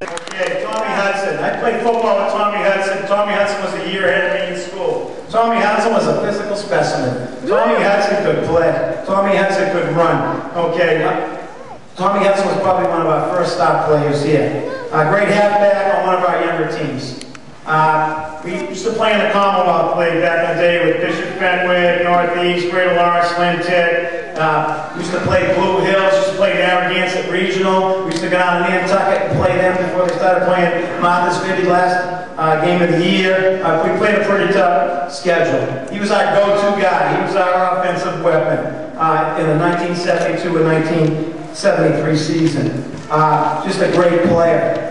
Okay, Tommy Hudson. I played football with Tommy Hudson. Tommy Hudson was a year ahead of me in school. Tommy Hudson was a physical specimen. Tommy Hudson could play. Tommy Hudson could run. Okay, Tommy Hudson was probably one of our first star players here. Great halfback on one of our younger teams. We used to play in the Commonwealth League back in the day with Bishop Fenwick, Northeast, Greater Lawrence, Linton. We used to play Blue Hills, used to play Narragansett Regional. We used to go down to Nantucket and play them before they started playing Martha's Vineyard last game of the year. We played a pretty tough schedule. He was our go-to guy. He was our offensive weapon in the 1972 and 1973 season. Just a great player.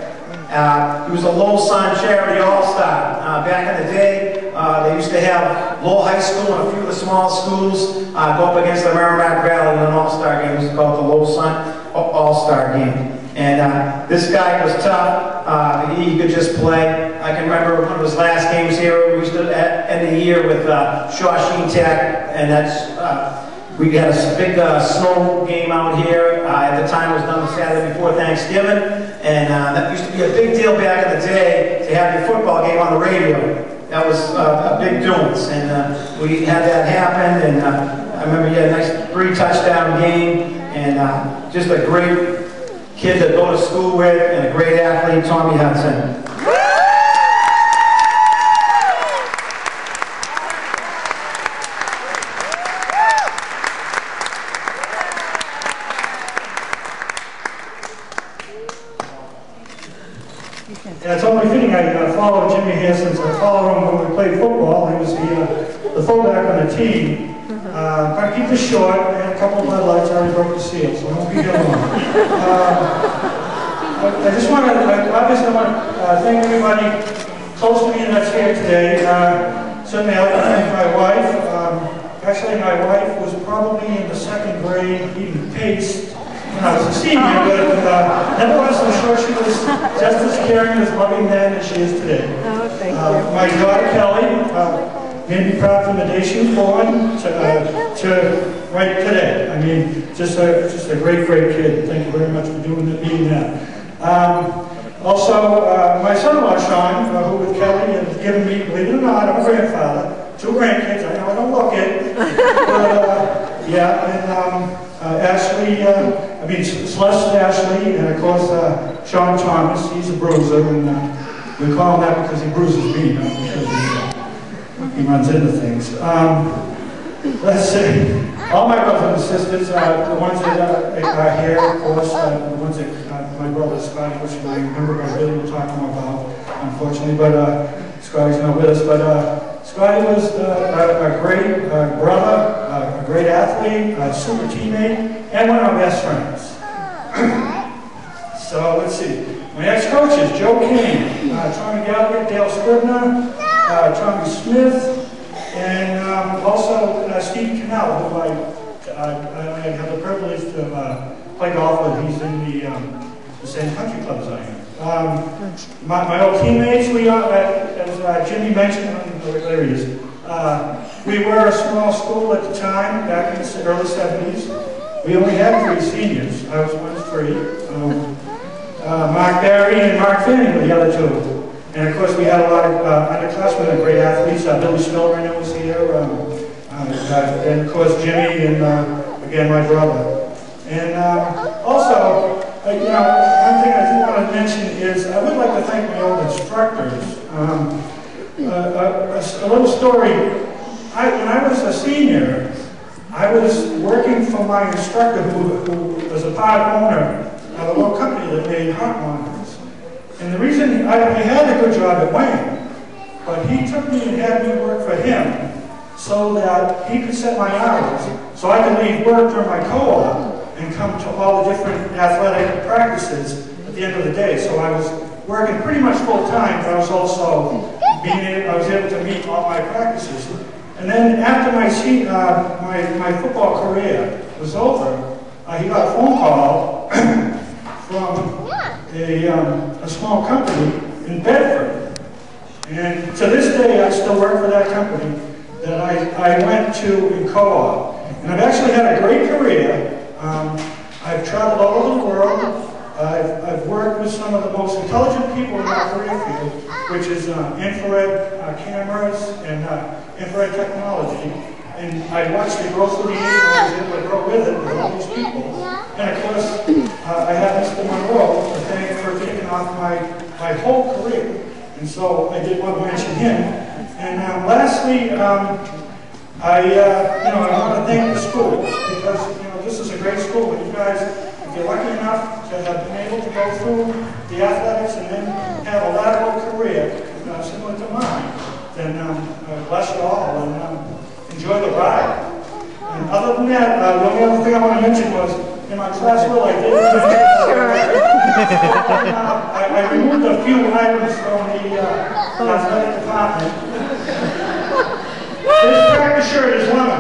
He was a Lowell Sun Charity All-Star. Back in the day, they used to have Lowell High School and a few of the small schools go up against the Merrimack Valley in an All-Star game. It was called the Lowell Sun All-Star Game. And this guy was tough. He could just play. I can remember one of his last games here. We used to end the year with Shawsheen Tech, and that's we had a big snow game out here. At the time, it was done the Saturday before Thanksgiving, and that used to be a big deal back in the day to have your football game on the radio. That was a big doings, and we had that happen. And I remember he had a nice 3-touchdown game, and just a great kid to go to school with, and a great athlete, Tommy Hudson. Yeah, it's only fitting I followed Jimmy here since I followed him when we played football. He was the fullback on the team. I'm going to keep this short. I had a couple of Bud Lights. I already broke the seal, so I won't be here long. I just want to, obviously, I want to thank everybody close to me that's here today. Certainly, I'd like to thank my wife. Actually, my wife was probably in the 2nd grade eating paste when I was a senior, but nevertheless, I'm sure she was just as caring, as loving then as she is today. Oh, thank you. My daughter Kelly made me proud from the day she was born to right today. I mean, just a great kid. Thank you very much for being that. Also, my son-in-law Sean, who with Kelly has given me, believe it or not, I'm a grandfather, 2 grandkids. I know I don't look it, but yeah, and Ashley, I mean Celeste Ashley, and of course Sean Thomas. He's a bruiser, and we call him that because he bruises me, not because he runs into things. Let's see. All my brothers and sisters, the ones that are here, of course, the ones that my brother Scott, which I remember I really will talk more about, unfortunately, but Scotty's not with us. But Scotty was a great brother, a great athlete, a super teammate, and one of our best friends. So let's see. My ex-coaches, Joe Kane, Tommy Gallagher, Dale Scribner, Tommy Smith, and also Steve Cannell, who I have the privilege to play golf with. He's in the same country club as I am. My old teammates, as Jimmy mentioned, there he is. We were a small school at the time, back in the early 70s. We only had 3 seniors. I was one of 3. Mark Barry and Mark Fanning were the other 2. And of course, we had a lot of underclassmen and great athletes. Billy Spillrainer was here, and of course Jimmy, and again my brother. And also, one thing I do want to mention is I would like to thank my old instructors. A little story. When I was a senior, I was working for my instructor, who was a part owner of a little company that made heart monitors. And the reason I had a good job at Wayne, but he took me and had me work for him so that he could set my hours, so I could leave work during my co-op and come to all the different athletic practices at the end of the day. So I was working pretty much full time, but I was also I was able to meet all my practices. And then after my football career was over, he got a phone call from a small company in Bedford. And to this day, I still work for that company that I went to in co-op. And I've actually had a great career. I've traveled all over the world. I've worked with some of the most intelligent people in our career field, which is infrared cameras and infrared technology. And I watched the growth of the age, and I was able to grow with it with all these people. And of course, I have Mr. Monroe to thank for taking off my whole career. And so I did want to mention him. And lastly, I want to thank the school because this is a great school. And you guys, if you're lucky enough to have been able to go through the athletics and then have a lateral career similar to mine, then bless you all and enjoy the ride. And other than that, the only other thing I want to mention was in my class will I did. I removed a few items from the athletic department. This practice shirt is one of them.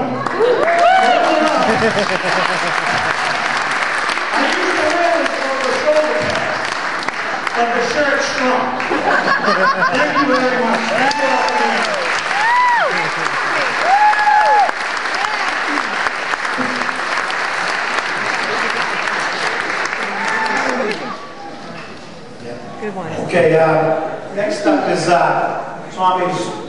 I used to wear this for the shoulder pads, but the shirt's strong. Thank you very much. Thank you all for being here. Good one. Okay, next up is Tommy's